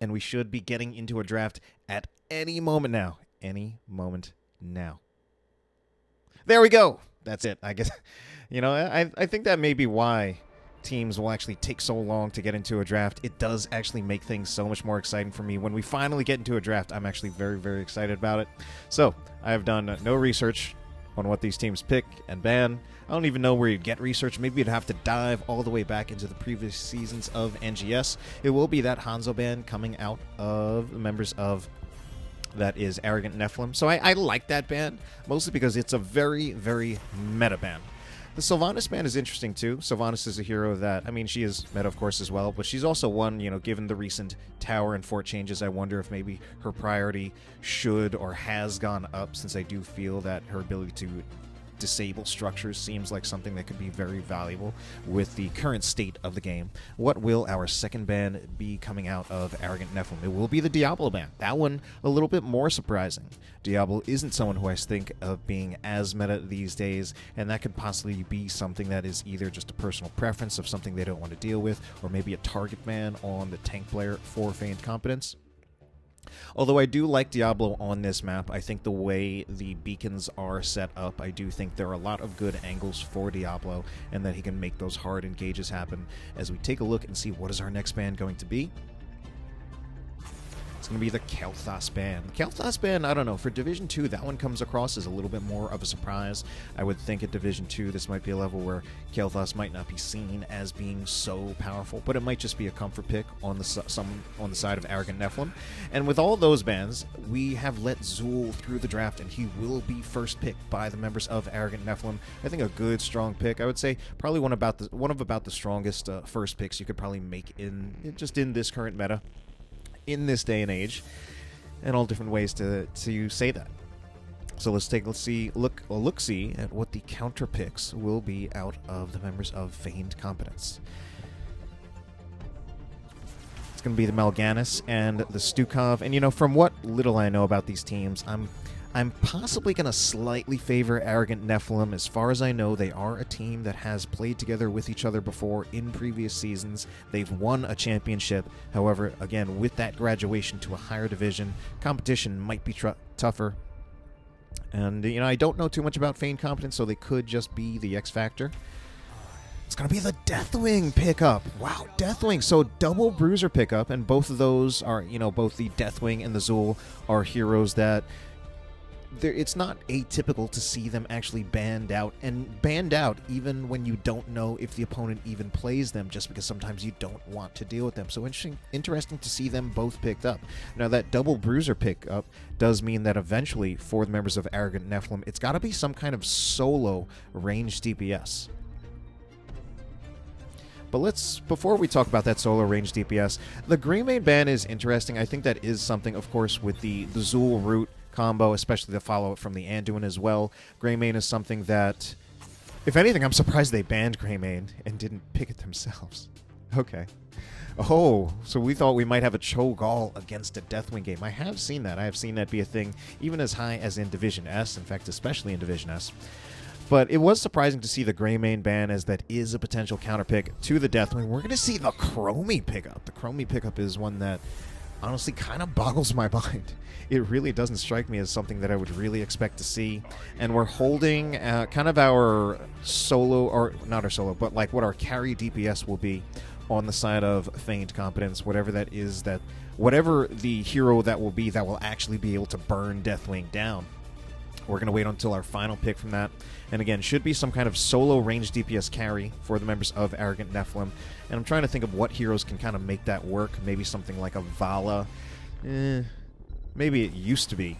And we should be getting into a draft at any moment now. Any moment now. There we go. That's it. I guess, I think that may be why teams will actually take so long to get into a draft. It does actually make things so much more exciting for me. When we finally get into a draft, I'm actually very, very excited about it. So, I have done no research on what these teams pick and ban. I don't even know where you'd get research. Maybe you'd have to dive all the way back into the previous seasons of NGS. It will be that Hanzo ban coming out of the members of that is Arrogant Nephilim. So I like that ban, mostly because it's a very, very meta ban. The Sylvanas ban is interesting too. Sylvanas is a hero that, she is meta of course as well, but she's also one, given the recent tower and fort changes, I wonder if maybe her priority should or has gone up, since I do feel that her ability to disable structures seems like something that could be very valuable with the current state of the game. What will our second ban be coming out of Arrogant Nephilim? It will be the Diablo ban. That one a little bit more surprising. Diablo isn't someone who I think of being as meta these days, and that could possibly be something that is either just a personal preference of something they don't want to deal with, or maybe a target ban on the tank player for Feigned Competence. Although I do like Diablo on this map, I think the way the beacons are set up, I do think there are a lot of good angles for Diablo, and that he can make those hard engages happen. As we take a look and see what is our next ban going to be, it's going to be the Kael'thas ban. The Kael'thas ban, I don't know, for Division 2, that one comes across as a little bit more of a surprise. I would think at Division 2, this might be a level where Kael'thas might not be seen as being so powerful, but it might just be a comfort pick on the side of Arrogant Nephilim. And with all those bans, we have let Zul through the draft, and he will be first picked by the members of Arrogant Nephilim. I think a good, strong pick. I would say probably one of about the strongest first picks you could probably make in this current meta, in this day and age, and all different ways to say that. So let's look-see at what the counter picks will be out of the members of Feigned Competence. It's going to be the Mal'Ganis and the Stukov, and from what little I know about these teams, I'm possibly going to slightly favor Arrogant Nephilim. As far as I know, they are a team that has played together with each other before in previous seasons. They've won a championship. However, again, with that graduation to a higher division, competition might be tougher. And, I don't know too much about Feigned Competence, so they could just be the X Factor. It's going to be the Deathwing pickup. Wow, Deathwing. So double Bruiser pickup, and both of those are, both the Deathwing and the Zul are heroes that it's not atypical to see them actually banned out even when you don't know if the opponent even plays them, just because sometimes you don't want to deal with them. So interesting to see them both picked up. Now that double Bruiser pickup does mean that eventually for the members of Arrogant Nephilim, it's got to be some kind of solo ranged DPS. But before we talk about that solo range DPS, the Greymane ban is interesting. I think that is something, of course, with the Zul root combo, especially the follow-up from the Anduin as well. Greymane is something that, if anything, I'm surprised they banned Greymane and didn't pick it themselves. Okay. Oh, so we thought we might have a Cho'Gall against a Deathwing game. I have seen that. I have seen that be a thing, even as high as in Division S, in fact, especially in Division S. But it was surprising to see the Greymane ban, as that is a potential counterpick to the Deathwing. We're going to see the Chromie pickup. The Chromie pickup is one that honestly kind of boggles my mind. It really doesn't strike me as something that I would really expect to see. And we're holding kind of our solo, or not our solo, but like what our carry DPS will be on the side of Feigned Competence, whatever that is, that whatever the hero that will be that will actually be able to burn Deathwing down. We're going to wait until our final pick from that. And again, should be some kind of solo range DPS carry for the members of Arrogant Nephilim. And I'm trying to think of what heroes can kind of make that work. Maybe something like a Vala. Maybe it used to be.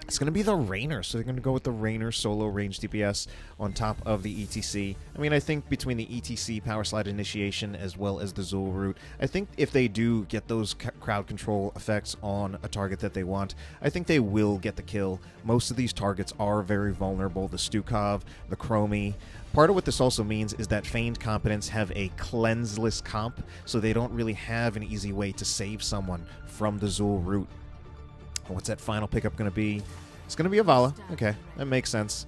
It's going to be the Raynor, so they're going to go with the Raynor solo range DPS on top of the ETC. I think between the ETC Power Slide Initiation as well as the Zul root, I think if they do get those crowd control effects on a target that they want, I think they will get the kill. Most of these targets are very vulnerable. The Stukov, the Chromie. Part of what this also means is that Feigned Competence have a cleanseless comp, so they don't really have an easy way to save someone from the Zul root. What's that final pickup going to be? It's going to be a Vala. Okay, that makes sense.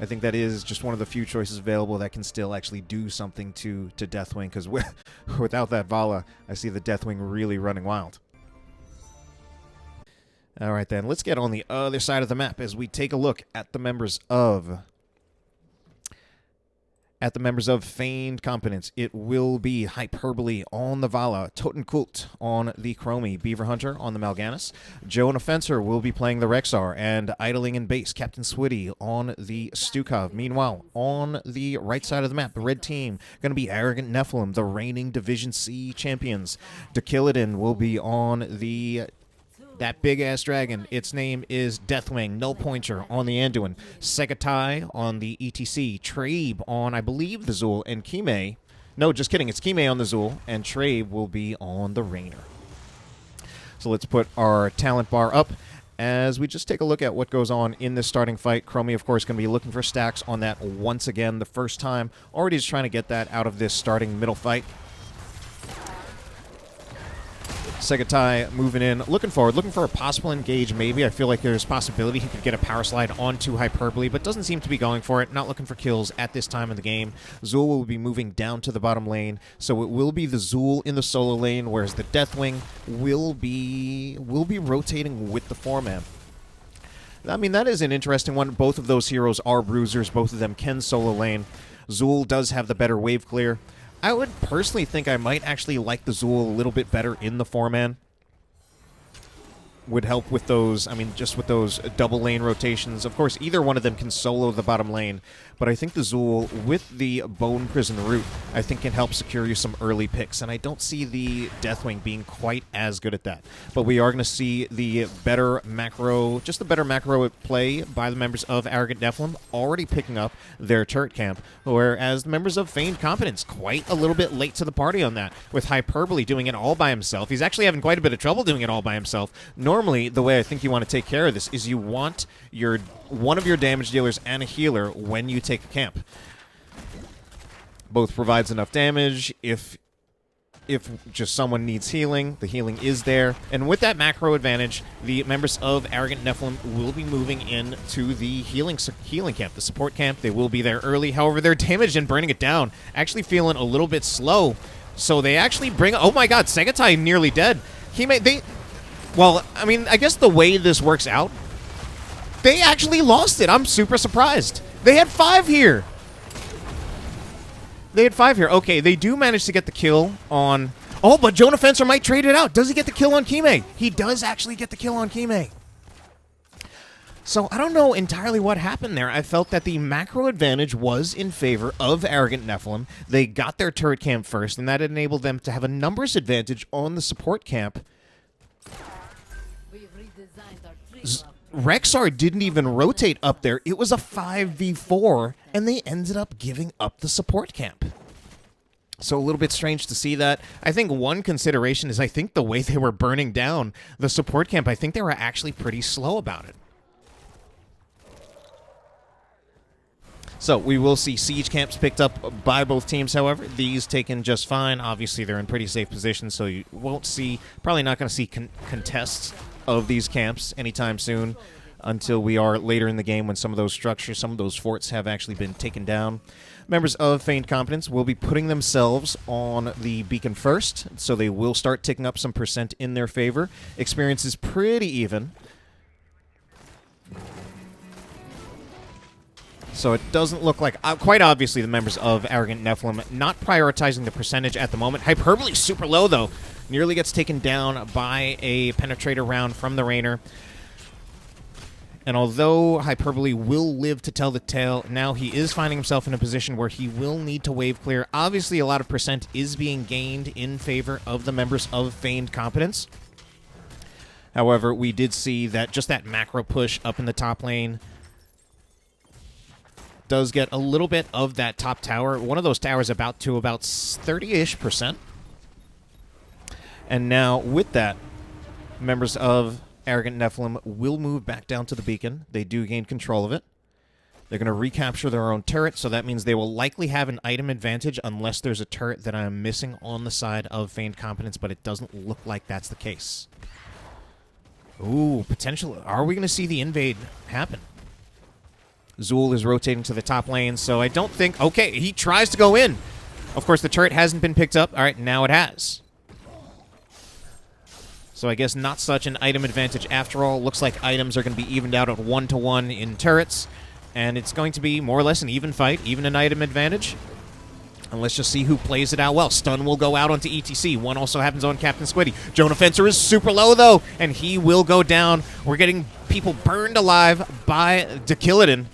I think that is just one of the few choices available that can still actually do something to Deathwing, because without that Vala, I see the Deathwing really running wild. All right, then, let's get on the other side of the map as we take a look at the members of Feigned Competence. It will be Hyperbole on the Vala, Totenkult on the Chromie, Beaver Hunter on the Mal'Ganis, Jonah Fencer will be playing the Rexar, and idling in base, Captain Switty on the Stukov. Meanwhile, on the right side of the map, the red team going to be Arrogant Nephilim, the reigning Division C champions. Dakilidin will be on that big-ass dragon. Its name is Deathwing. Null Pointer on the Anduin. Segatai on the ETC. Trabe on, I believe, the Zool. And Kime. No, just kidding. It's Kime on the Zool. And Trabe will be on the Rainer. So let's put our talent bar up as we just take a look at what goes on in this starting fight. Chromie, of course, going to be looking for stacks on that once again the first time. Already just trying to get that out of this starting middle fight. Segatai moving in, looking forward, looking for a possible engage maybe. I feel like there's possibility he could get a power slide onto Hyperbole, but doesn't seem to be going for it. Not looking for kills at this time in the game. Zool will be moving down to the bottom lane, so it will be the Zool in the solo lane, whereas the Deathwing will be rotating with the 4-man. I mean, that is an interesting one. Both of those heroes are bruisers. Both of them can solo lane. Zool does have the better wave clear. I would personally think I might actually like the Zool a little bit better in the 4-man. Would help with those, I mean, just with those double lane rotations. Of course, either one of them can solo the bottom lane, but I think the Zool, with the Bone Prison route, I think can help secure you some early picks, and I don't see the Deathwing being quite as good at that. But we are going to see the better macro, just the better macro play by the members of Arrogant Nephilim, already picking up their turret camp, whereas the members of Feigned Competence, quite a little bit late to the party on that, with Hyperbole doing it all by himself. He's actually having quite a bit of trouble doing it all by himself. Normally, the way I think you want to take care of this is you want one of your damage dealers and a healer when you take a camp. Both provides enough damage. If just someone needs healing, the healing is there. And with that macro advantage, the members of Arrogant Nephilim will be moving into the healing camp, the support camp. They will be there early. However, they're damaged and burning it down. Actually feeling a little bit slow. So they actually bring... Oh my god, Segatai nearly dead. Well, I mean, I guess the way this works out, they actually lost it. I'm super surprised. They had 5 here. Okay, they do manage to get the kill on... Oh, but Jonah Fencer might trade it out. Does he get the kill on Kime? He does actually get the kill on Kime. So I don't know entirely what happened there. I felt that the macro advantage was in favor of Arrogant Nephilim. They got their turret camp first, and that enabled them to have a numbers advantage on the support camp. Rexar didn't even rotate up there. It was a 5v4, and they ended up giving up the support camp. So a little bit strange to see that. I think one consideration is I think the way they were burning down the support camp, I think they were actually pretty slow about it. So we will see siege camps picked up by both teams, however. These taken just fine. Obviously, they're in pretty safe positions, so you won't see, probably not going to see contests of these camps anytime soon until we are later in the game when some of those structures, some of those forts have actually been taken down. Members of Feigned Competence will be putting themselves on the beacon first, so they will start ticking up some percent in their favor. Experience is pretty even. So it doesn't look like... quite obviously, the members of Arrogant Nephilim not prioritizing the percentage at the moment. Hyperbole super low, though. Nearly gets taken down by a penetrator round from the Rainer. And although Hyperbole will live to tell the tale, now he is finding himself in a position where he will need to wave clear. Obviously, a lot of percent is being gained in favor of the members of Feigned Competence. However, we did see that just that macro push up in the top lane does get a little bit of that top tower. One of those towers about 30-ish%. And now, with that, members of Arrogant Nephilim will move back down to the beacon. They do gain control of it. They're going to recapture their own turret, so that means they will likely have an item advantage unless there's a turret that I'm missing on the side of Feigned Competence, but it doesn't look like that's the case. Ooh, potential. Are we going to see the invade happen? Zool is rotating to the top lane, so I don't think... Okay, he tries to go in. Of course, the turret hasn't been picked up. All right, now it has. So I guess not such an item advantage after all. Looks like items are going to be evened out at 1-to-1 in turrets. And it's going to be more or less an even fight, even an item advantage. And let's just see who plays it out well. Stun will go out onto ETC. One also happens on Captain Squiddy. Jonah Fencer is super low, though, and he will go down. We're getting people burned alive by Dakilidin.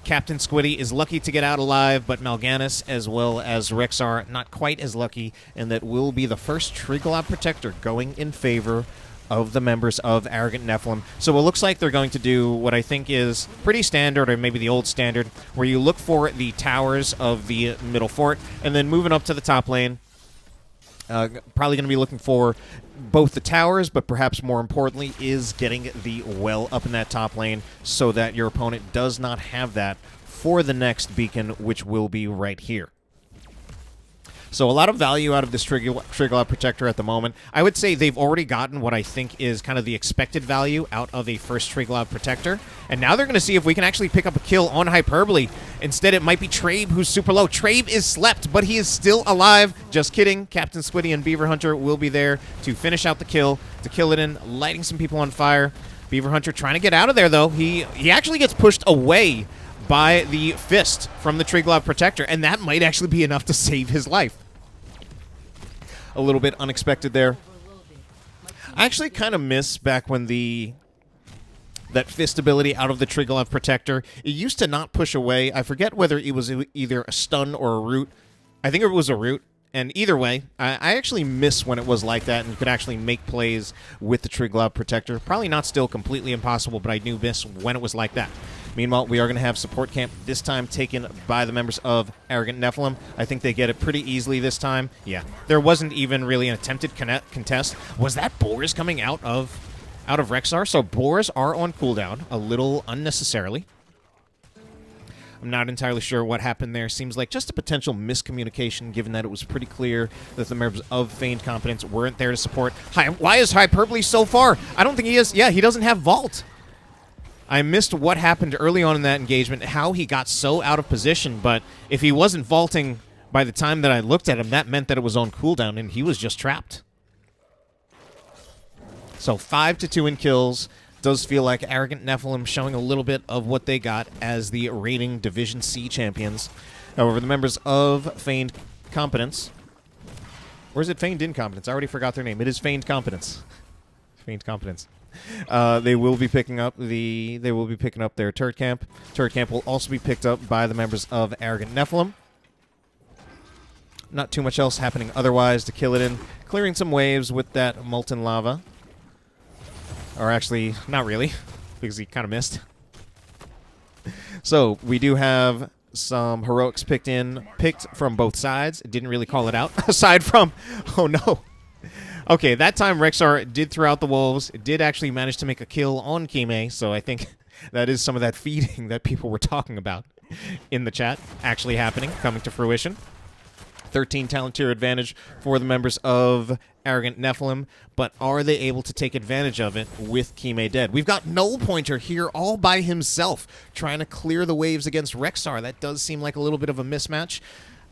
Captain Squiddy is lucky to get out alive, but Mal'Ganis as well as Rexxar not quite as lucky, and that will be the first Triglav Protector going in favor of the members of Arrogant Nephilim. So it looks like they're going to do what I think is pretty standard, or maybe the old standard, where you look for the towers of the middle fort, and then moving up to the top lane, probably going to be looking for both the towers, but perhaps more importantly is getting the well up in that top lane so that your opponent does not have that for the next beacon, which will be right here. So a lot of value out of this Triglav Protector at the moment. I would say they've already gotten what I think is kind of the expected value out of a first Triglav Protector. And now they're going to see if we can actually pick up a kill on Hyperbole. Instead, it might be Trabe, who's super low. Trabe is slept, but he is still alive. Just kidding. Captain Squiddy and Beaver Hunter will be there to finish out the kill. Dakilidin lighting some people on fire. Beaver Hunter trying to get out of there, though. He actually gets pushed away by the fist from the Triglav Protector, and that might actually be enough to save his life. A little bit unexpected there. I actually kind of miss back when that fist ability out of the Triglav Protector, it used to not push away. I forget whether it was either a stun or a root. I think it was a root. And either way, I actually miss when it was like that and you could actually make plays with the Triglav Protector. Probably not still completely impossible, but I do miss when it was like that. Meanwhile, we are going to have support camp, this time taken by the members of Arrogant Nephilim. I think they get it pretty easily this time. Yeah, there wasn't even really an attempted contest. Was that Boars coming out of Rexxar? So Boars are on cooldown, a little unnecessarily. I'm not entirely sure what happened there. Seems like just a potential miscommunication, given that it was pretty clear that the members of Feigned Competence weren't there to support. Why is Hyperbole so far? I don't think he is. Yeah, he doesn't have Vault. I missed what happened early on in that engagement, how he got so out of position, but if he wasn't vaulting by the time that I looked at him, that meant that it was on cooldown, and he was just trapped. So 5-2 in kills. Does feel like Arrogant Nephilim showing a little bit of what they got as the reigning Division C champions. However, the members of Feigned Competence... Or is it Feigned Incompetence? I already forgot their name. It is Feigned Competence. Feigned Competence. They will be picking up their turret camp. Turret camp will also be picked up by the members of Arrogant Nephilim. Not too much else happening otherwise. Dakilidin clearing some waves with that molten lava. Or actually, not really, because he kind of missed. So we do have some heroics picked from both sides. Didn't really call it out, aside from, oh no. Okay, that time Rexxar did throw out the wolves, did actually manage to make a kill on Kime, so I think that is some of that feeding that people were talking about in the chat actually happening, coming to fruition. 13 talent tier advantage for the members of Arrogant Nephilim, but are they able to take advantage of it with Kime dead? We've got Null Pointer here all by himself, trying to clear the waves against Rexxar. That does seem like a little bit of a mismatch.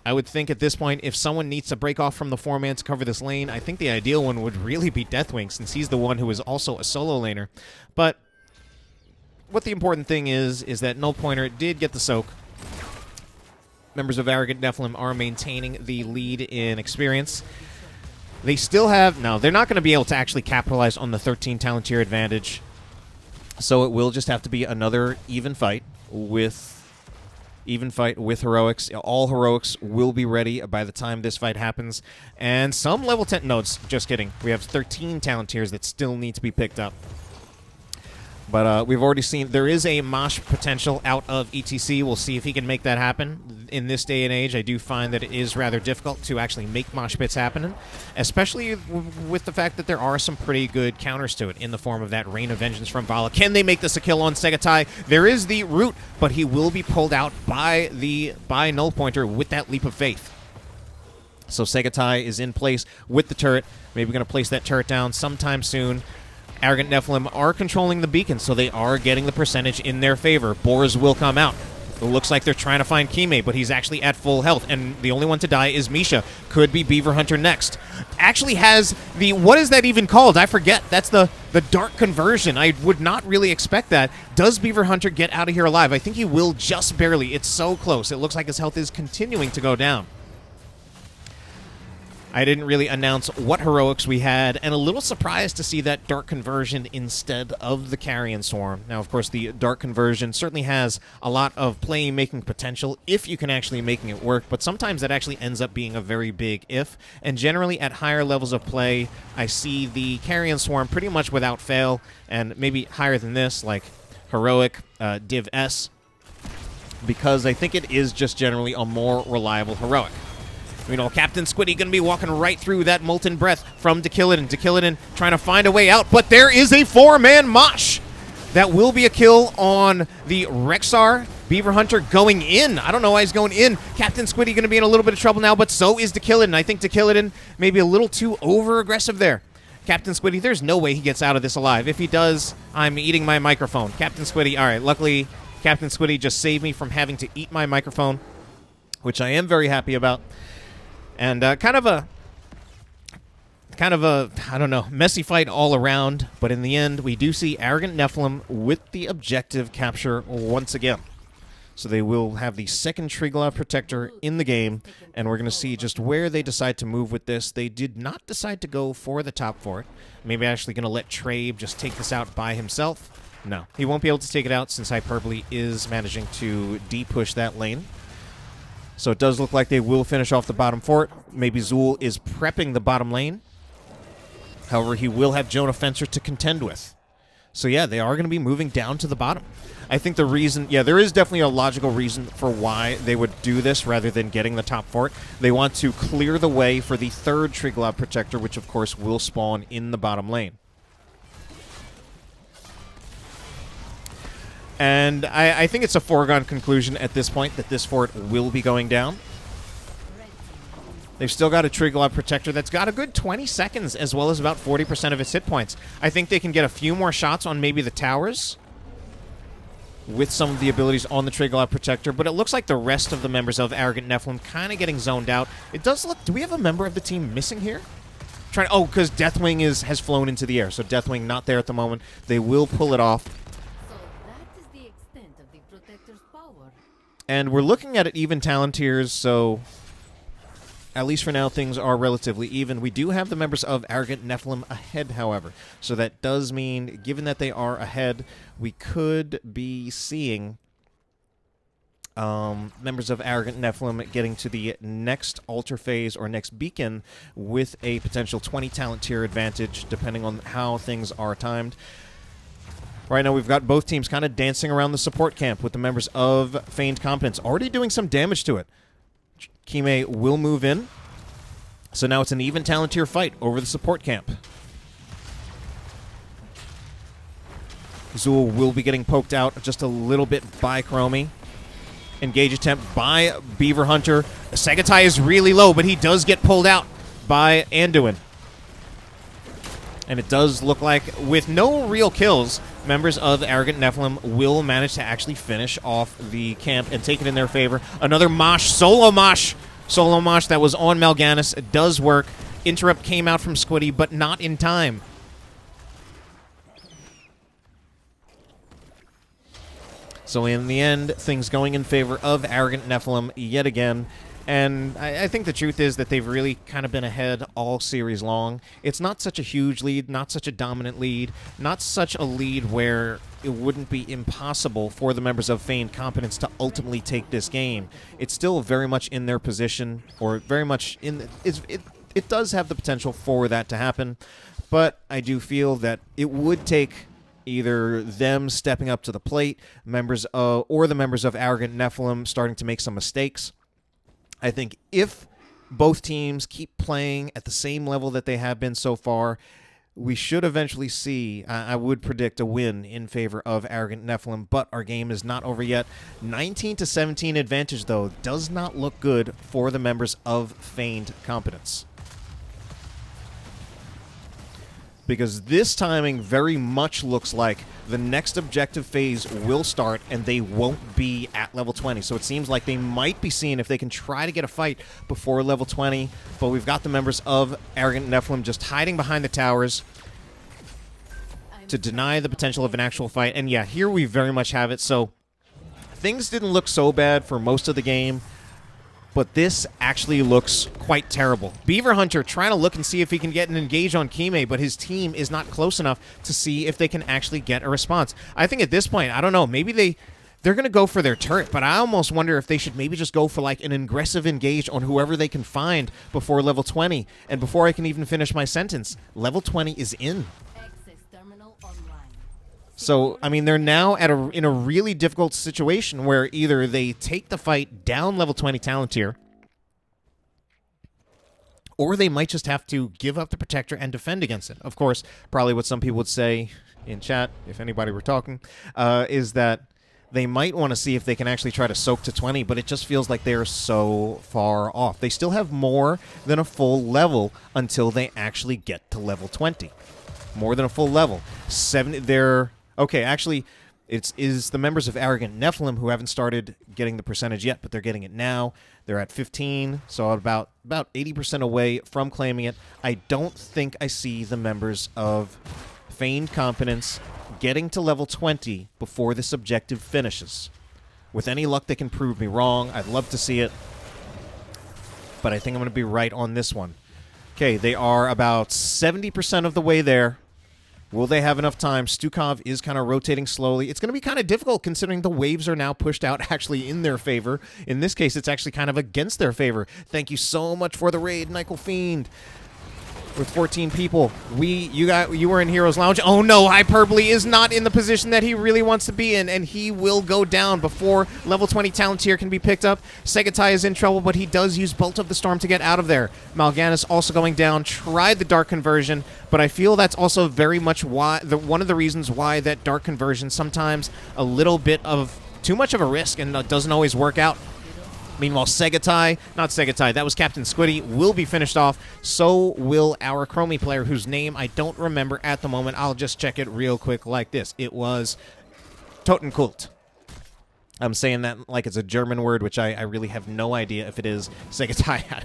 I would think at this point, if someone needs to break off from the 4-man to cover this lane, I think the ideal one would really be Deathwing, since he's the one who is also a solo laner. But what the important thing is that Null Pointer did get the soak. Members of Arrogant Nephilim are maintaining the lead in experience. They still have... No, they're not going to be able to actually capitalize on the 13 talent tier advantage. So it will just have to be another even fight with heroics. All heroics will be ready by the time this fight happens. And some level 10... No, just kidding. We have 13 talent tiers that still need to be picked up. But we've already seen there is a mosh potential out of ETC. We'll see if he can make that happen. In this day and age, I do find that it is rather difficult to actually make mosh pits happen, especially with the fact that there are some pretty good counters to it in the form of that Rain of Vengeance from Vala. Can they make this a kill on Segatai? There is the root, but he will be pulled out by Null Pointer with that Leap of Faith. So Segatai is in place with the turret. Maybe going to place that turret down sometime soon. Arrogant Nephilim are controlling the beacon, so they are getting the percentage in their favor. Boars will come out. It looks like they're trying to find Kime, but he's actually at full health, and the only one to die is Misha. Could be Beaver Hunter next. Actually has the, what is that even called? I forget. That's the Dark Conversion. I would not really expect that. Does Beaver Hunter get out of here alive? I think he will just barely. It's so close. It looks like his health is continuing to go down. I didn't really announce what heroics we had, and a little surprised to see that Dark Conversion instead of the Carrion Swarm. Now, of course, the Dark Conversion certainly has a lot of playmaking potential if you can actually making it work, but sometimes that actually ends up being a very big if, and generally at higher levels of play, I see the Carrion Swarm pretty much without fail, and maybe higher than this, like Heroic, Div S, because I think it is just generally a more reliable Heroic. You know, Captain Squiddy going to be walking right through that Molten Breath from Dakilidin. Dakilidin trying to find a way out, but there is a 4-man mosh. That will be a kill on the Rexar. Beaver Hunter going in. I don't know why he's going in. Captain Squiddy going to be in a little bit of trouble now, but so is Dakilidin. I think Dakilidin may be a little too over-aggressive there. Captain Squiddy, there's no way he gets out of this alive. If he does, I'm eating my microphone. Captain Squiddy, all right, luckily Captain Squiddy just saved me from having to eat my microphone, which I am very happy about. And kind of a, I don't know, messy fight all around. But in the end, we do see Arrogant Nephilim with the objective capture once again. So they will have the second Triglav Protector in the game. And we're going to see just where they decide to move with this. They did not decide to go for the top fort. Maybe actually going to let Trabe just take this out by himself. No, he won't be able to take it out since Hyperbole is managing to de-push that lane. So it does look like they will finish off the bottom fort. Maybe Zool is prepping the bottom lane. However, he will have Jonah Fencer to contend with. So yeah, they are going to be moving down to the bottom. I think the reason, yeah, there is definitely a logical reason for why they would do this rather than getting the top fort. They want to clear the way for the third Triglav Protector, which of course will spawn in the bottom lane. And I think it's a foregone conclusion at this point that this fort will be going down. They've still got a Triglav Protector that's got a good 20 seconds as well as about 40% of its hit points. I think they can get a few more shots on maybe the towers with some of the abilities on the Triglav Protector, but it looks like the rest of the members of Arrogant Nephilim kind of getting zoned out. It does look... Do we have a member of the team missing here? Oh, because Deathwing has flown into the air, so Deathwing not there at the moment. They will pull it off. And we're looking at it even talent tiers, so at least for now things are relatively even. We do have the members of Arrogant Nephilim ahead, however. So that does mean, given that they are ahead, we could be seeing members of Arrogant Nephilim getting to the next altar phase or next beacon with a potential 20 talent tier advantage, depending on how things are timed. Right now, we've got both teams kind of dancing around the support camp with the members of Feigned Competence already doing some damage to it. Kime will move in. So now it's an even talent tier fight over the support camp. Zool will be getting poked out just a little bit by Chromie. Engage attempt by Beaver Hunter. Sagatai is really low, but he does get pulled out by Anduin. And it does look like, with no real kills, members of Arrogant Nephilim will manage to actually finish off the camp and take it in their favor. Another mosh, solo mosh that was on Mal'Ganis. It does work. Interrupt came out from Squiddy, but not in time. So in the end, things going in favor of Arrogant Nephilim yet again. And I think the truth is that they've really kind of been ahead all series long. It's not such a huge lead, not such a dominant lead, not such a lead where it wouldn't be impossible for the members of Feigned Competence to ultimately take this game. It's still very much in their position, or very much in... It does have the potential for that to happen, but I do feel that it would take either them stepping up to the plate, or the members of Arrogant Nephilim starting to make some mistakes. I think if both teams keep playing at the same level that they have been so far, we should eventually see, I would predict, a win in favor of Arrogant Nephilim, but our game is not over yet. 19-17 advantage, though, does not look good for the members of Feigned Competence. because this timing very much looks like the next objective phase will start and they won't be at level 20. So it seems like they might be seeing if they can try to get a fight before level 20, but we've got the members of Arrogant Nephilim just hiding behind the towers to deny the potential of an actual fight. And yeah, here we very much have it. So things didn't look so bad for most of the game, but this actually looks quite terrible. Beaver Hunter trying to look and see if he can get an engage on Kime, but his team is not close enough to see if they can actually get a response. I think at this point, I don't know, maybe they're going to go for their turret, but I almost wonder if they should maybe just go for like an aggressive engage on whoever they can find before level 20. And before I can even finish my sentence, level 20 is in. So, I mean, they're now in a really difficult situation where either they take the fight down level 20 talent tier, or they might just have to give up the Protector and defend against it. Of course, probably what some people would say in chat, if anybody were talking, is that they might want to see if they can actually try to soak to 20, but it just feels like they're so far off. They still have more than a full level until they actually get to level 20. More than a full level. Okay, actually, it is the members of Arrogant Nephilim who haven't started getting the percentage yet, but they're getting it now. They're at 15, so about 80% away from claiming it. I don't think I see the members of Feigned Competence getting to level 20 before this objective finishes. With any luck, they can prove me wrong. I'd love to see it, but I think I'm going to be right on this one. Okay, they are about 70% of the way there. Will they have enough time? Stukov is kind of rotating slowly. It's going to be kind of difficult considering the waves are now pushed out actually in their favor. In this case, it's actually kind of against their favor. Thank you so much for the raid, Nykel Fiend. With 14 people, you were in Heroes Lounge. Oh no, Hyperbole is not in the position that he really wants to be in, and he will go down before level 20 talent tier can be picked up. Segatai is in trouble, but he does use Bolt of the Storm to get out of there. Mal'Ganis also going down, tried the Dark Conversion, but I feel that's also very much one of the reasons why that Dark Conversion sometimes a little bit of too much of a risk and doesn't always work out. Meanwhile, that was Captain Squiddy, will be finished off. So will our Chromie player, whose name I don't remember at the moment. I'll just check it real quick like this. It was Totenkult. I'm saying that like it's a German word, which I really have no idea if it is. Segatai,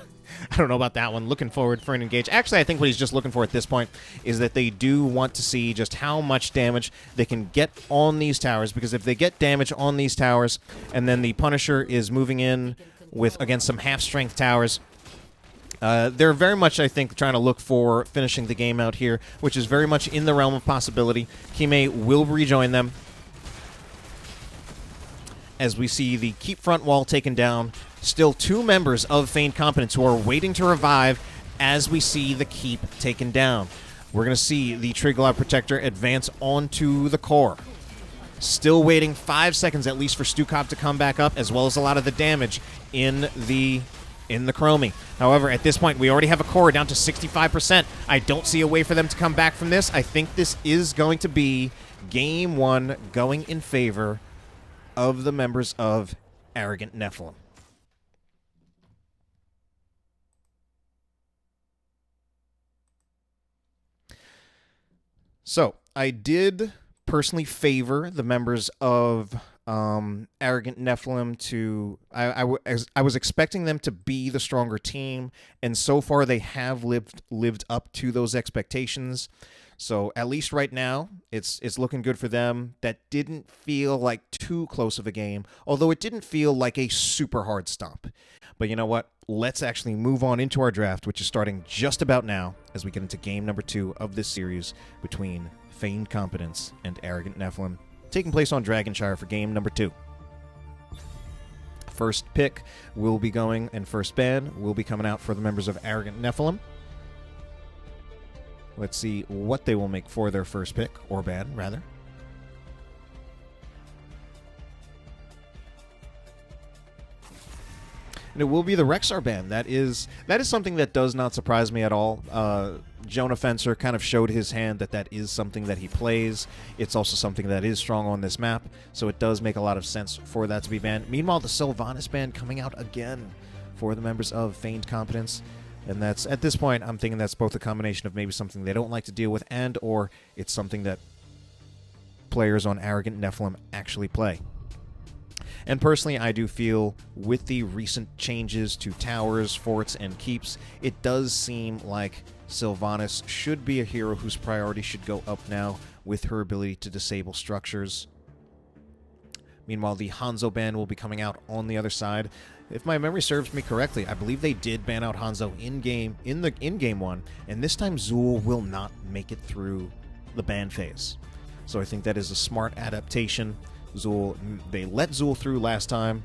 I don't know about that one. Looking forward for an engage. Actually, I think what he's just looking for at this point is that they do want to see just how much damage they can get on these towers, because if they get damage on these towers and then the Punisher is moving in against some half-strength towers, they're very much, I think, trying to look for finishing the game out here, which is very much in the realm of possibility. Kime will rejoin them as we see the Keep front wall taken down. Still two members of Feigned Competence who are waiting to revive as we see the Keep taken down. We're going to see the Triglav Protector advance onto the core. Still waiting 5 seconds at least for Stukov to come back up, as well as a lot of the damage in the Chromie. However, at this point, we already have a core down to 65%. I don't see a way for them to come back from this. I think this is going to be Game 1 going in favor of the members of Arrogant Nephilim. So, I did personally favor the members of Arrogant Nephilim to... I was expecting them to be the stronger team, and so far they have lived up to those expectations. So at least right now, it's looking good for them. That didn't feel like too close of a game, although it didn't feel like a super hard stomp. But you know what? Let's actually move on into our draft, which is starting just about now as we get into game number 2 of this series between Feigned Competence and Arrogant Nephilim, taking place on Dragonshire for game number 2. First pick will be going, and first ban will be coming out for the members of Arrogant Nephilim. Let's see what they will make for their first pick, or ban, rather. And it will be the Rexxar ban. That is something that does not surprise me at all. Jonah Fencer kind of showed his hand that is something that he plays. It's also something that is strong on this map, so it does make a lot of sense for that to be banned. Meanwhile, the Sylvanas ban coming out again for the members of Feigned Competence. And that's, at this point, I'm thinking that's both a combination of maybe something they don't like to deal with, and or it's something that players on Arrogant Nephilim actually play. And personally, I do feel with the recent changes to towers, forts, and keeps, it does seem like Sylvanas should be a hero whose priority should go up now with her ability to disable structures. Meanwhile, the Hanzo ban will be coming out on the other side. If my memory serves me correctly, I believe they did ban out Hanzo in the in-game one, and this time Zul will not make it through the ban phase. So I think that is a smart adaptation. They let Zul through last time.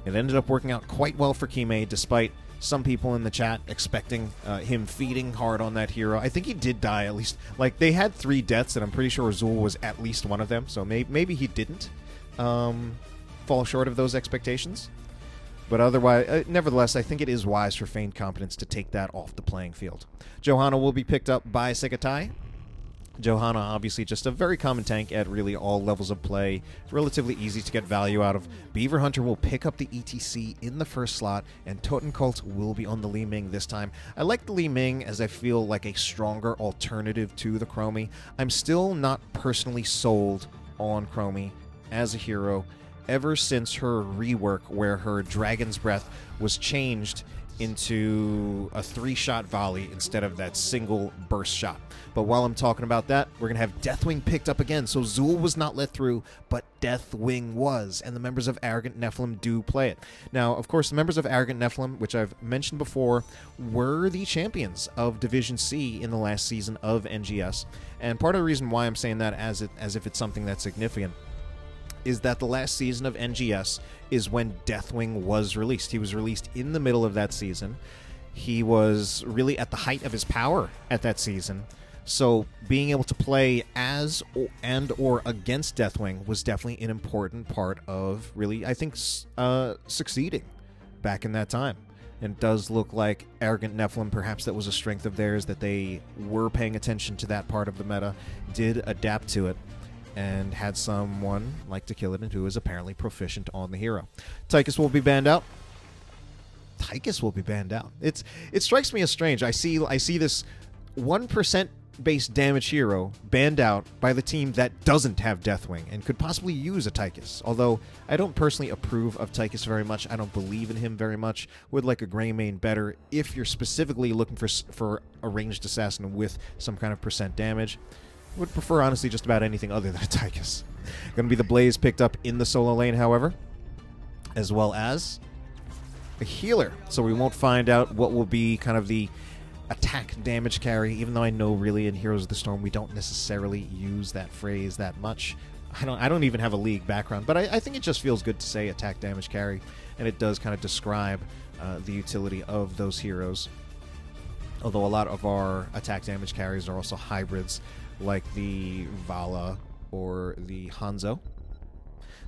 It ended up working out quite well for Kime, despite some people in the chat expecting him feeding hard on that hero. I think he did die at least. Like, they had 3 deaths, and I'm pretty sure Zul was at least one of them, so maybe he didn't fall short of those expectations. But otherwise, nevertheless, I think it is wise for Feigned Competence to take that off the playing field. Johanna will be picked up by Segatai. Johanna, obviously, just a very common tank at really all levels of play. Relatively easy to get value out of. Beaver Hunter will pick up the ETC in the first slot, and Totem Cult will be on the Li Ming this time. I like the Li Ming as I feel like a stronger alternative to the Chromie. I'm still not personally sold on Chromie as a hero ever since her rework where her Dragon's Breath was changed into a 3-shot volley instead of that single burst shot. But while I'm talking about that, we're going to have Deathwing picked up again. So Zul was not let through, but Deathwing was, and the members of Arrogant Nephilim do play it. Now, of course, the members of Arrogant Nephilim, which I've mentioned before, were the champions of Division C in the last season of NGS. And part of the reason why I'm saying that as if it's something that's significant is that the last season of NGS is when Deathwing was released. He was released in the middle of that season. He was really at the height of his power at that season. So being able to play as and or against Deathwing was definitely an important part of really, I think, succeeding back in that time. And it does look like Arrogant Nephilim, perhaps that was a strength of theirs, that they were paying attention to that part of the meta, did adapt to it, and had someone like Tequila who is apparently proficient on the hero. Tychus will be banned out. Tychus will be banned out. It strikes me as strange. I see this 1% base damage hero banned out by the team that doesn't have Deathwing and could possibly use a Tychus. Although I don't personally approve of Tychus very much. I don't believe in him very much. Would like a Greymane better if you're specifically looking for a ranged assassin with some kind of percent damage. Would prefer, honestly, just about anything other than a Tychus. Going to be the Blaze picked up in the solo lane, however, as well as a healer. So we won't find out what will be kind of the attack damage carry, even though I know really in Heroes of the Storm we don't necessarily use that phrase that much. I don't even have a League background, but I think it just feels good to say attack damage carry, and it does kind of describe the utility of those heroes. Although a lot of our attack damage carries are also hybrids, like the Vala or the Hanzo.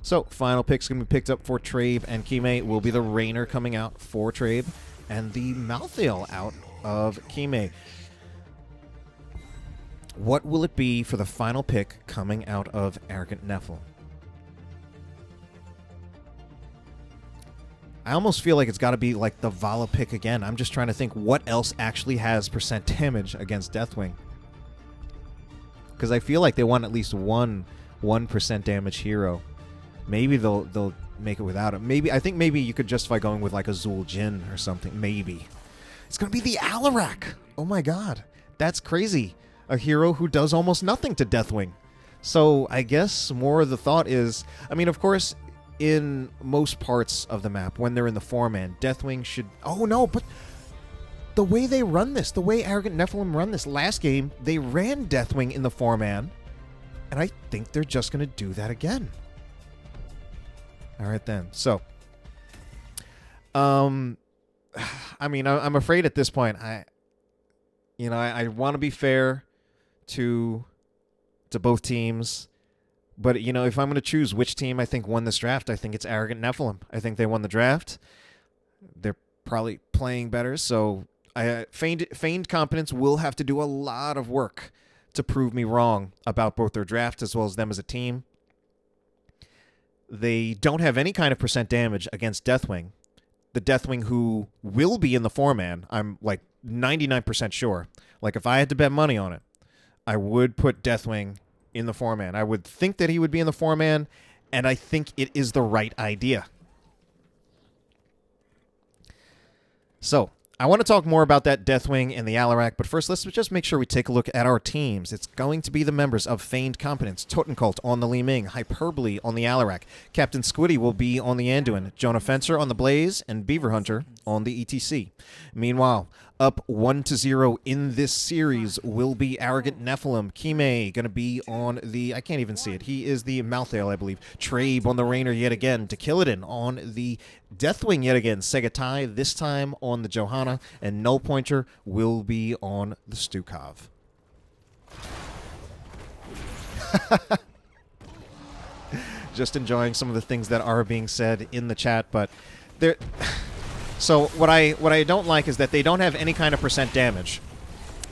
So, final pick's going to be picked up for Trave and Kime. Will be the Rainer coming out for Trave, and the Malthael out of Kime. What will it be for the final pick coming out of Arrogant Nephilim? I almost feel like it's got to be like the Vala pick again. I'm just trying to think what else actually has percent damage against Deathwing. Because I feel like they want at least one 1% damage hero. Maybe they'll make it without it. I think maybe you could justify going with like a Zul Jin or something. Maybe. It's going to be the Alarak. Oh my god. That's crazy. A hero who does almost nothing to Deathwing. So I guess more of the thought is, I mean, of course, in most parts of the map, when they're in the 4-man, Deathwing should... Oh no, but... The way they run this, the way Arrogant Nephilim run this last game, they ran Deathwing in the 4-man, and I think they're just going to do that again. All right, then. So, I mean, I'm afraid at this point, I want to be fair to both teams, but, you know, if I'm going to choose which team I think won this draft, I think it's Arrogant Nephilim. I think they won the draft. They're probably playing better, so... Feigned Competence will have to do a lot of work to prove me wrong about both their draft as well as them as a team. They don't have any kind of percent damage against Deathwing. the Deathwing who will be in the 4-man. I'm like 99% sure. Like if I had to bet money on it, I would put Deathwing in the 4-man. I would think that he would be in the 4-man, and I think it is the right idea. So, I want to talk more about that Deathwing and the Alarak, but first let's just make sure we take a look at our teams. It's going to be the members of Feigned Competence, Totencult on the Li Ming, Hyperbole on the Alarak, Captain Squiddy will be on the Anduin, Jonah Fencer on the Blaze, and Beaver Hunter on the ETC. Meanwhile, up 1-0 in this series will be Arrogant Nephilim. Kime going to be on the... I can't even see it. He is the Malthael, I believe. Trabe on the Rainer yet again. Tequilidin on the Deathwing yet again. Segatai this time on the Johanna. And Null Pointer will be on the Stukov. Just enjoying some of the things that are being said in the chat, but there... So what I don't like is that they don't have any kind of percent damage.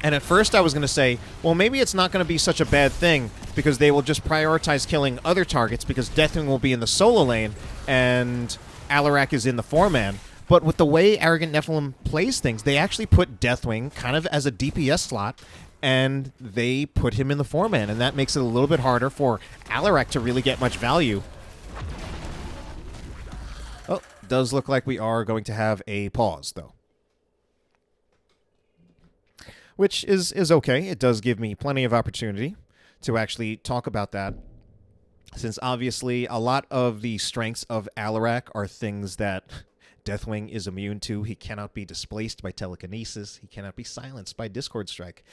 And at first I was going to say, well, maybe it's not going to be such a bad thing because they will just prioritize killing other targets because Deathwing will be in the solo lane and Alarak is in the 4-man. But with the way Arrogant Nephilim plays things, they actually put Deathwing kind of as a DPS slot and they put him in the 4-man. And that makes it a little bit harder for Alarak to really get much value. Oh, does look like we are going to have a pause, though. Which is okay. It does give me plenty of opportunity to actually talk about that, since obviously a lot of the strengths of Alarak are things that Deathwing is immune to. He cannot be displaced by telekinesis. He cannot be silenced by Discord Strike.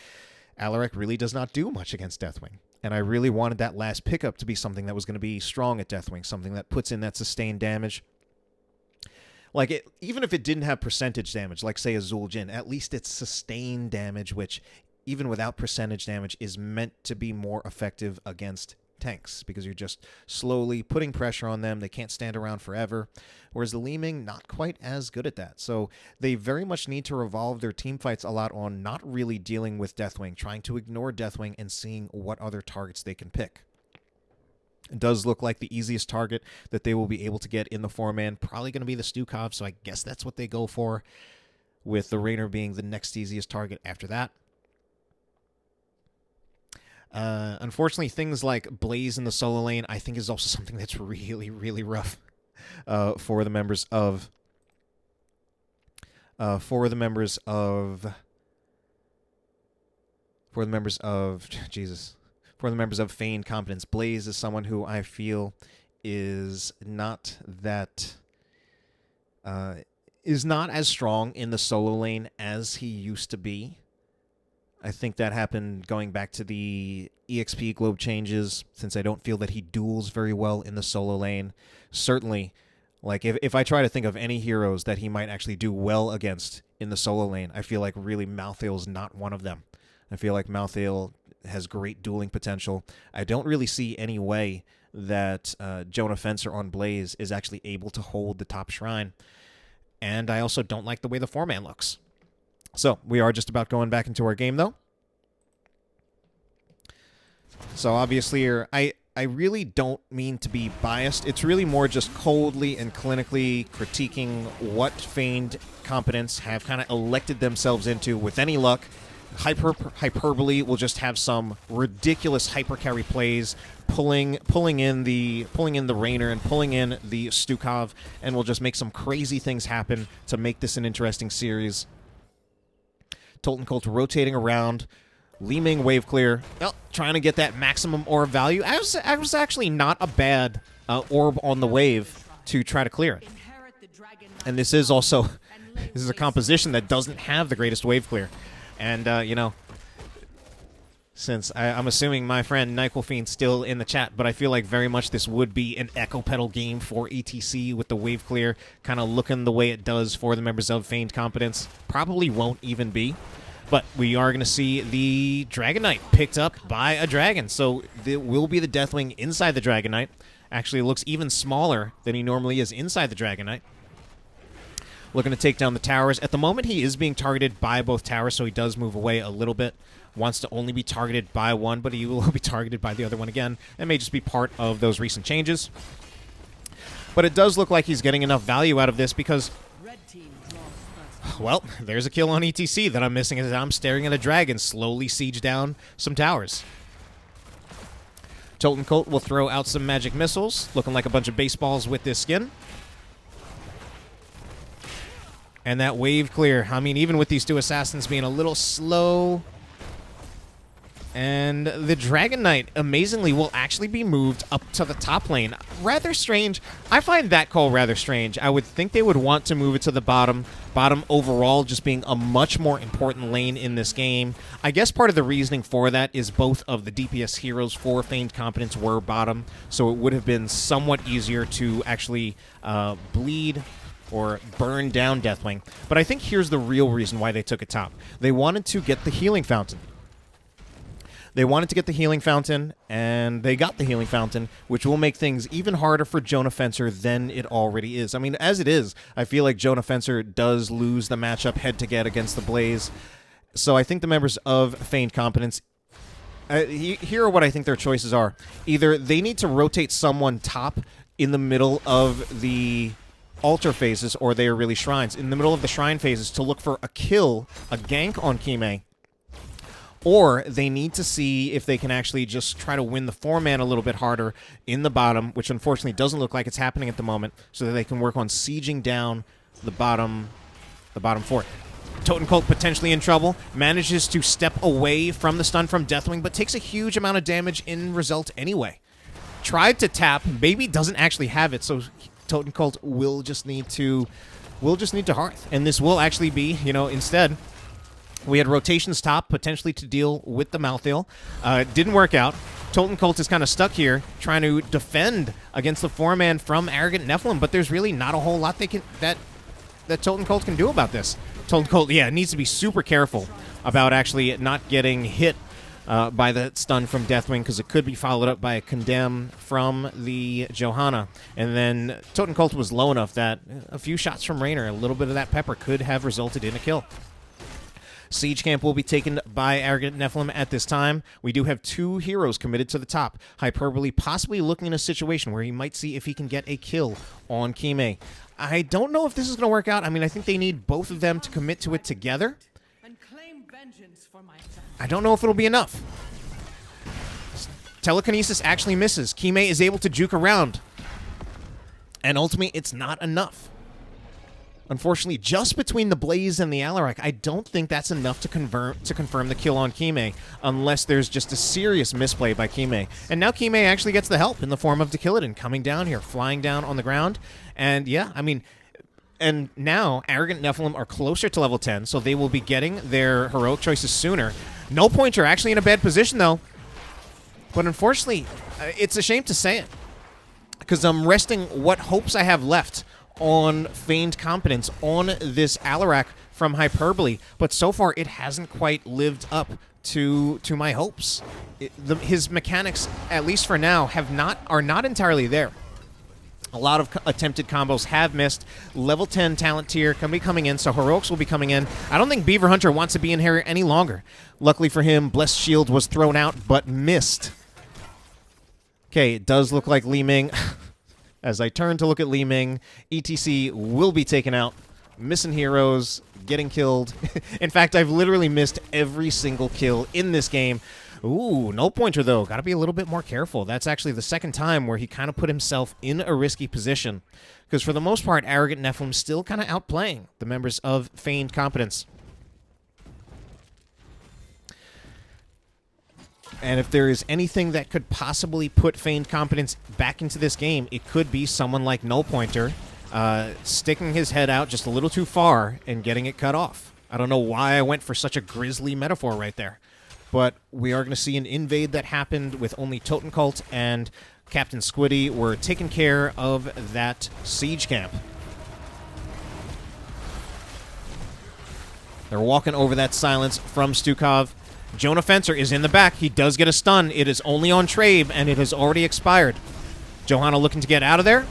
Alarak really does not do much against Deathwing. And I really wanted that last pickup to be something that was going to be strong at Deathwing, something that puts in that sustained damage. Like, even if it didn't have percentage damage, like, say, a Zul'jin, at least it's sustained damage, which, even without percentage damage, is meant to be more effective against tanks, because you're just slowly putting pressure on them. They can't stand around forever, whereas the Li Ming, not quite as good at that. So they very much need to revolve their team fights a lot on not really dealing with Deathwing, trying to ignore Deathwing and seeing what other targets they can pick. It does look like the easiest target that they will be able to get in the 4-man, probably going to be the Stukov, so I guess that's what they go for, with the Rainer being the next easiest target after that. Unfortunately, things like Blaze in the solo lane, I think is also something that's really, really rough for the members of... Jesus... For the members of Feigned Competence, Blaze is someone who I feel is not that is not as strong in the solo lane as he used to be. I think that happened going back to the EXP globe changes, since I don't feel that he duels very well in the solo lane. Certainly, like if I try to think of any heroes that he might actually do well against in the solo lane, I feel like really Malthael's not one of them. I feel like Malthael has great dueling potential. I don't really see any way that Jonah Fencer on Blaze is actually able to hold the top shrine. And I also don't like the way the 4-man looks. So, we are just about going back into our game, though. So, obviously, I really don't mean to be biased. It's really more just coldly and clinically critiquing what Feigned Competence have kind of elected themselves into with any luck. Hyperbole will just have some ridiculous hyper carry plays, pulling in the Rainer and pulling in the Stukov, and will just make some crazy things happen to make this an interesting series. Totencult rotating around, Li Ming wave clear, trying to get that maximum orb value. I was actually not a bad orb on the wave to try to clear it. And this is also this is a composition that doesn't have the greatest wave clear. And, you know, since I'm assuming my friend Nyquil Fiend's still in the chat, but I feel like very much this would be an Echo Pedal game for ETC with the wave clear kind of looking the way it does for the members of Feigned Competence. Probably won't even be, but we are going to see the Dragon Knight picked up by a dragon. So it will be the Deathwing inside the Dragon Knight. Actually, it looks even smaller than he normally is inside the Dragon Knight. Looking to take down the towers. At the moment, he is being targeted by both towers, so he does move away a little bit. Wants to only be targeted by one, but he will be targeted by the other one again. That may just be part of those recent changes. But it does look like he's getting enough value out of this because well, there's a kill on ETC that I'm missing as I'm staring at a dragon slowly siege down some towers. Toten Colt will throw out some magic missiles, looking like a bunch of baseballs with this skin. And that wave clear. I mean, even with these two assassins being a little slow. And the Dragon Knight, amazingly, will actually be moved up to the top lane. Rather strange. I find that call rather strange. I would think they would want to move it to the bottom. Bottom overall just being a much more important lane in this game. I guess part of the reasoning for that is both of the DPS heroes for Feigned Competence were bottom, so it would have been somewhat easier to actually bleed or burn down Deathwing. But I think here's the real reason why they took it top. They wanted to get the Healing Fountain. They wanted to get the Healing Fountain, and they got the Healing Fountain, which will make things even harder for Jonah Fencer than it already is. I mean, as it is, I feel like Jonah Fencer does lose the matchup head-to-head against the Blaze. So I think the members of Feigned Competence, here are what I think their choices are. Either they need to rotate someone top in the middle of the altar phases, or they are really shrines. In the middle of the shrine phases to look for a kill, a gank on Kime. Or they need to see if they can actually just try to win the 4-man a little bit harder in the bottom, which unfortunately doesn't look like it's happening at the moment, so that they can work on sieging down the bottom fort. Toten Colt potentially in trouble, manages to step away from the stun from Deathwing, but takes a huge amount of damage in result anyway. Tried to tap, Baby doesn't actually have it, so Toten Colt will just need to hearth, and this will actually be, instead. We had rotations top, potentially to deal with the Malthael. Didn't work out. Toten Colt is kind of stuck here, trying to defend against the 4-man from Arrogant Nephilim, but there's really not a whole lot that Toten Colt can do about this. Toten Colt, needs to be super careful about actually not getting hit by the stun from Deathwing, because it could be followed up by a Condemn from the Johanna. And then Toten Colt was low enough that a few shots from Raynor, a little bit of that pepper, could have resulted in a kill. Siege Camp will be taken by Arrogant Nephilim at this time. We do have 2 heroes committed to the top. Hyperbole possibly looking in a situation where he might see if he can get a kill on Kime. I don't know if this is going to work out. I mean, I think they need both of them to commit to it together. I don't know if it'll be enough. Telekinesis actually misses. Kime is able to juke around. And ultimately, it's not enough. Unfortunately, just between the Blaze and the Alarak, I don't think that's enough to confirm the kill on Kime, unless there's just a serious misplay by Kime. And now Kime actually gets the help in the form of Dakilidin coming down here, flying down on the ground. And yeah, I mean, and now Arrogant Nephilim are closer to level 10, so they will be getting their heroic choices sooner. No Pointer actually in a bad position, though. But unfortunately, it's a shame to say it, because I'm resting what hopes I have left on Feigned Competence on this Alarak from Hyperbole, but so far it hasn't quite lived up to my hopes. His mechanics, at least for now, are not entirely there. A lot of attempted combos have missed. Level 10 talent tier can be coming in, so heroics will be coming in. I don't think Beaver Hunter wants to be in here any longer. Luckily for him, Blessed Shield was thrown out but missed. Okay, it does look like Li Ming. As I turn to look at Li Ming, ETC will be taken out. Missing heroes, getting killed. In fact, I've literally missed every single kill in this game. Ooh, no Pointer, though. Got to be a little bit more careful. That's actually the second time where he kind of put himself in a risky position. Because for the most part, Arrogant Nephilim still kind of outplaying the members of Feigned Competence. And if there is anything that could possibly put Feigned Competence back into this game, it could be someone like No Pointer sticking his head out just a little too far and getting it cut off. I don't know why I went for such a grisly metaphor right there. But we are going to see an invade that happened with only Toten Colt and Captain Squiddy were taking care of that siege camp. They're walking over that silence from Stukov. Jonah Fencer is in the back. He does get a stun. It is only on Trabe, and it has already expired. Johanna looking to get out of there.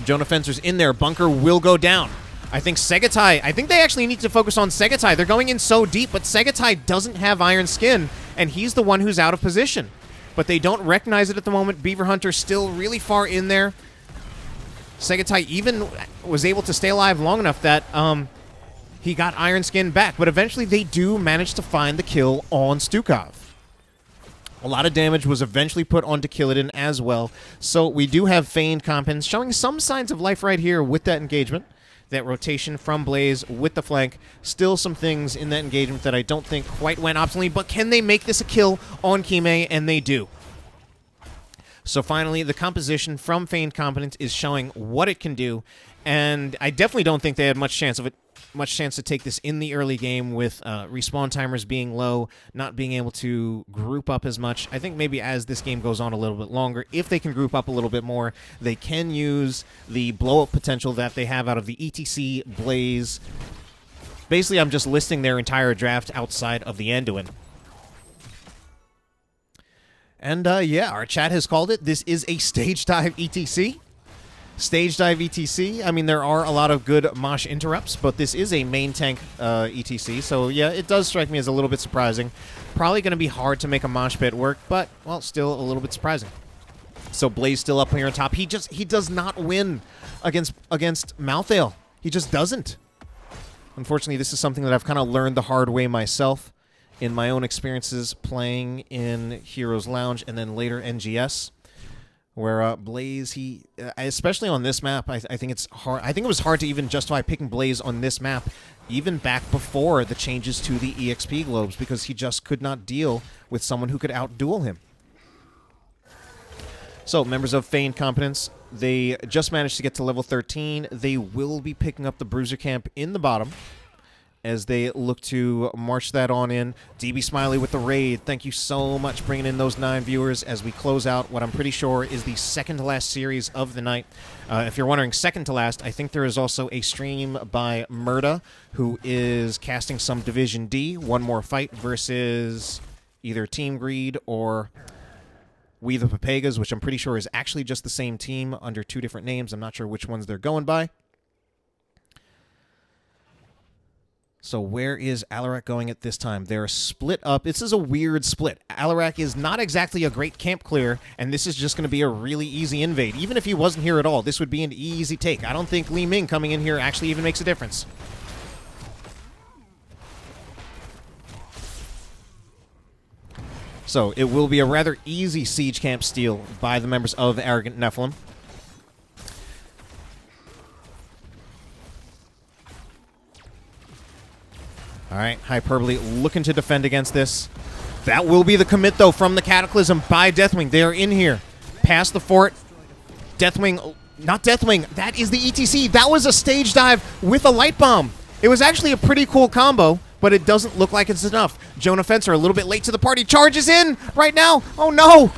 Jonah Fencer's in there. Bunker will go down. I think Segatai, I think they actually need to focus on Segatai. They're going in so deep, but Segatai doesn't have Iron Skin, and he's the one who's out of position. But they don't recognize it at the moment. Beaver Hunter's still really far in there. Segatai even was able to stay alive long enough that he got Iron Skin back, but eventually they do manage to find the kill on Stukov. A lot of damage was eventually put onto Kil'jaeden as well, so we do have Feigned Competence showing some signs of life right here with that engagement. That rotation from Blaze with the flank. Still some things in that engagement that I don't think quite went optimally, but can they make this a kill on Kime? And they do. So finally, the composition from Feigned Competence is showing what it can do, and I definitely don't think they had much chance to take this in the early game with respawn timers being low, not being able to group up as much. I think maybe as this game goes on a little bit longer, if they can group up a little bit more, they can use the blow-up potential that they have out of the ETC, Blaze. Basically, I'm just listing their entire draft outside of the Anduin. And yeah, our chat has called it. This is a Stage Dive ETC. Stage Dive ETC. I mean, there are a lot of good Mosh interrupts, but this is a main tank ETC. So yeah, it does strike me as a little bit surprising. Probably going to be hard to make a Mosh pit work, but, well, still a little bit surprising. So Blaze still up here on top. He does not win against Malthael. He just doesn't. Unfortunately, this is something that I've kind of learned the hard way myself in my own experiences playing in Heroes Lounge and then later NGS, where Blaze, especially on this map, I think it's hard. I think it was hard to even justify picking Blaze on this map, even back before the changes to the EXP globes, because he just could not deal with someone who could outduel him. So, members of Feigned Competence, they just managed to get to level 13. They will be picking up the Bruiser Camp in the bottom as they look to march that on in. DB Smiley with the raid. Thank you so much bringing in those 9 viewers as we close out what I'm pretty sure is the second to last series of the night. If you're wondering second to last, I think there is also a stream by Murda, who is casting some Division D, one more fight versus either Team Greed or We the Papegas, which I'm pretty sure is actually just the same team under 2 different names. I'm not sure which ones they're going by. So where is Alarak going at this time? They're split up. This is a weird split. Alarak is not exactly a great camp clear, and this is just going to be a really easy invade. Even if he wasn't here at all, this would be an easy take. I don't think Li Ming coming in here actually even makes a difference. So it will be a rather easy siege camp steal by the members of Arrogant Nephilim. All right, Hyperbole looking to defend against this. That will be the commit, though, from the Cataclysm by Deathwing. They are in here. Past the fort. Deathwing, not Deathwing, that is the ETC. That was a stage dive with a light bomb. It was actually a pretty cool combo, but it doesn't look like it's enough. Jonah Fencer a little bit late to the party. Charges in right now. Oh, no.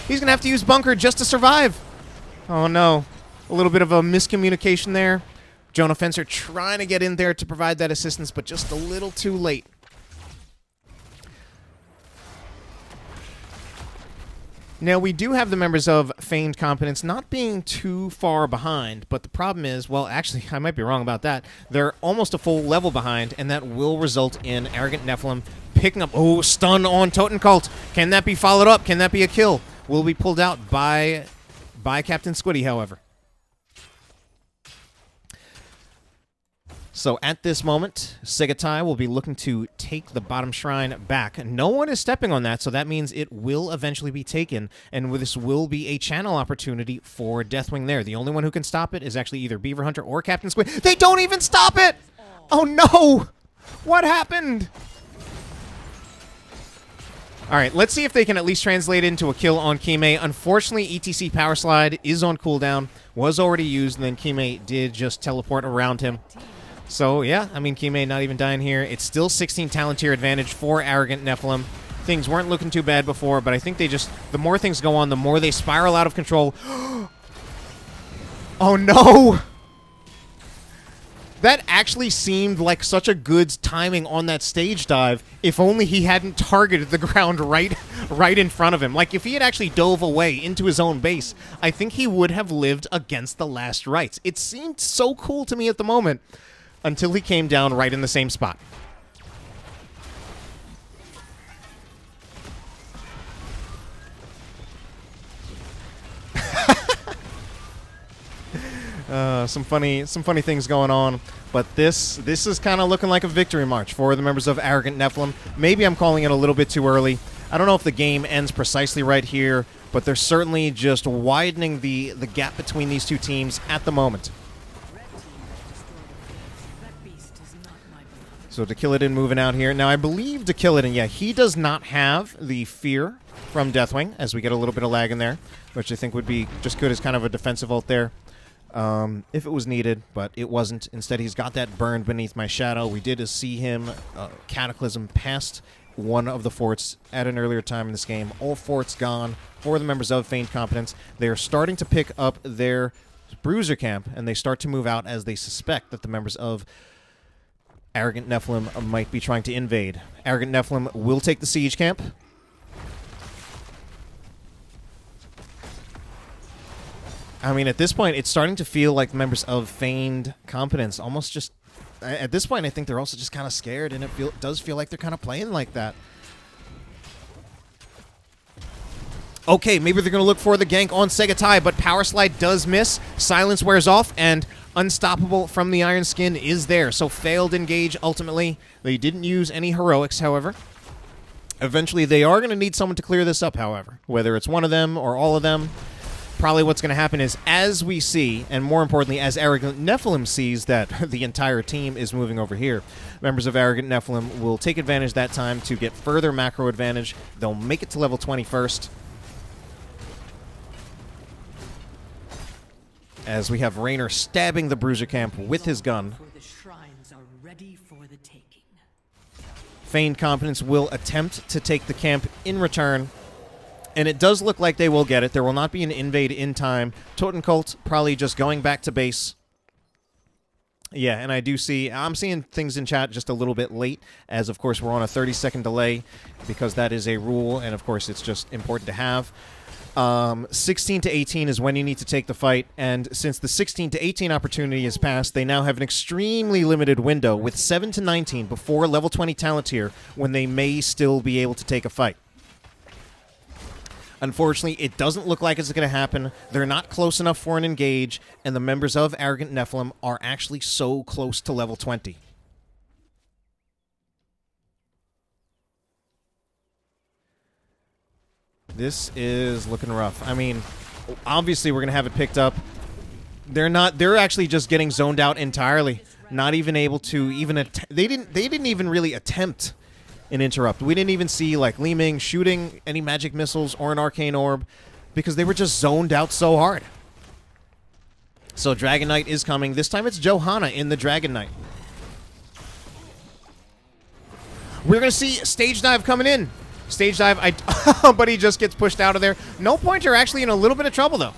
He's going to have to use Bunker just to survive. Oh, no. A little bit of a miscommunication there. Jonah Fencer trying to get in there to provide that assistance, but just a little too late. Now, we do have the members of Feigned Competence not being too far behind, but the problem is, well, actually, I might be wrong about that. They're almost a full level behind, and that will result in Arrogant Nephilim picking up... Oh, stun on Totencult. Can that be followed up? Can that be a kill? Will be pulled out by Captain Squiddy, however. So at this moment, Sigatai will be looking to take the bottom shrine back. No one is stepping on that, so that means it will eventually be taken, and this will be a channel opportunity for Deathwing there. The only one who can stop it is actually either Beaver Hunter or Captain Squid. They don't even stop it! Oh no! What happened? Alright, let's see if they can at least translate into a kill on Kime. Unfortunately, ETC Power Slide is on cooldown, was already used, and then Kime did just teleport around him. So, yeah, I mean, Kime not even dying here. It's still 16 talent tier advantage for Arrogant Nephilim. Things weren't looking too bad before, but I think they just... The more things go on, the more they spiral out of control. Oh, no! That actually seemed like such a good timing on that stage dive, if only he hadn't targeted the ground right in front of him. Like, if he had actually dove away into his own base, I think he would have lived against the last rites. It seemed so cool to me at the moment, until he came down right in the same spot. Some funny things going on, but this is kind of looking like a victory march for the members of Arrogant Nephilim. Maybe I'm calling it a little bit too early. I don't know if the game ends precisely right here, but they're certainly just widening the gap between these two teams at the moment. So Dakilidin moving out here. Now, I believe Dakilidin, yeah, he does not have the fear from Deathwing, as we get a little bit of lag in there, which I think would be just good as kind of a defensive ult there, if it was needed, but it wasn't. Instead, he's got that burn beneath my shadow. We did see him Cataclysm past one of the forts at an earlier time in this game. All forts gone for the members of Feigned Competence. They're starting to pick up their Bruiser camp, and they start to move out as they suspect that the members of Arrogant Nephilim might be trying to invade. Arrogant Nephilim will take the siege camp. I mean, at this point, it's starting to feel like members of Feigned Competence almost just... At this point, I think they're also just kind of scared, and it does feel like they're kind of playing like that. Okay, maybe they're going to look for the gank on Segatai, but Power Slide does miss. Silence wears off, and Unstoppable from the Iron Skin is there. So failed engage, ultimately. They didn't use any heroics, however. Eventually, they are going to need someone to clear this up, however. Whether it's one of them or all of them. Probably what's going to happen is, as we see, and more importantly, as Arrogant Nephilim sees that the entire team is moving over here, members of Arrogant Nephilim will take advantage that time to get further macro advantage. They'll make it to level 20 first. As we have Raynor stabbing the Bruiser camp with his gun. Feigned Competence will attempt to take the camp in return. And it does look like they will get it. There will not be an invade in time. Totem Cult probably just going back to base. Yeah, and I do see... I'm seeing things in chat just a little bit late, as, of course, we're on a 30-second delay, because that is a rule, and, of course, it's just important to have. 16 to 18 is when you need to take the fight, and since the 16 to 18 opportunity has passed, they now have an extremely limited window with 7 to 19 before level 20 talent tier when they may still be able to take a fight. Unfortunately, it doesn't look like it's going to happen. They're not close enough for an engage, and the members of Arrogant Nephilim are actually so close to level 20. This is looking rough. I mean, obviously we're going to have it picked up. They're actually just getting zoned out entirely. Not even able to even they didn't even really attempt an interrupt. We didn't even see like Li Ming shooting any magic missiles or an arcane orb because they were just zoned out so hard. So Dragon Knight is coming. This time it's Johanna in the Dragon Knight. We're going to see Stage Dive coming in. Stage Dive, but he just gets pushed out of there. No Pointer actually in a little bit of trouble, though.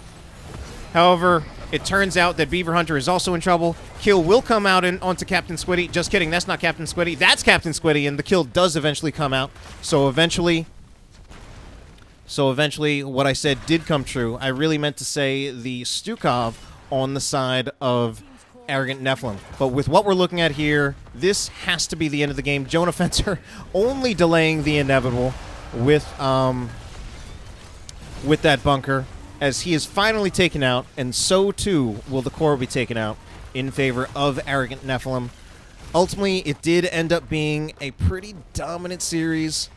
However, it turns out that Beaver Hunter is also in trouble. Kill will come out onto Captain Squiddy. Just kidding, that's not Captain Squiddy. That's Captain Squiddy, and the kill does eventually come out. So eventually, what I said did come true. I really meant to say the Stukov on the side of Arrogant Nephilim. But with what we're looking at here, this has to be the end of the game. Jonah Fencer only delaying the inevitable with that bunker, as he is finally taken out, and so too will the core be taken out in favor of Arrogant Nephilim. Ultimately, it did end up being a pretty dominant series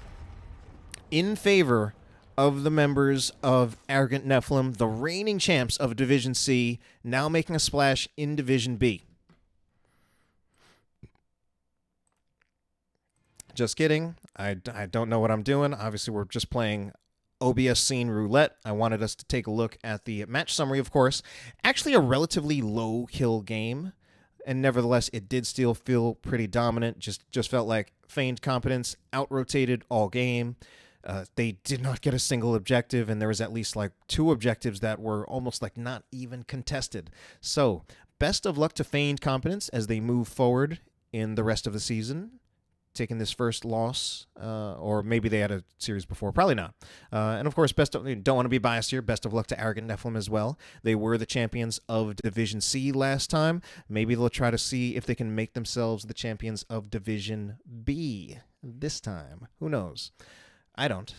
in favor of the members of Arrogant Nephilim, the reigning champs of Division C, now making a splash in Division B. Just kidding. I don't know what I'm doing. Obviously, we're just playing OBS Scene Roulette. I wanted us to take a look at the match summary, of course. Actually, a relatively low kill game, and nevertheless, it did still feel pretty dominant. Just felt like Feigned Competence out-rotated all game. They did not get a single objective, and there was at least like 2 objectives that were almost like not even contested. So, best of luck to Feigned Competence as they move forward in the rest of the season, taking this first loss, or maybe they had a series before, probably not. And of course, don't want to be biased here, best of luck to Arrogant Nephilim as well. They were the champions of Division C last time. Maybe they'll try to see if they can make themselves the champions of Division B this time. Who knows? I don't.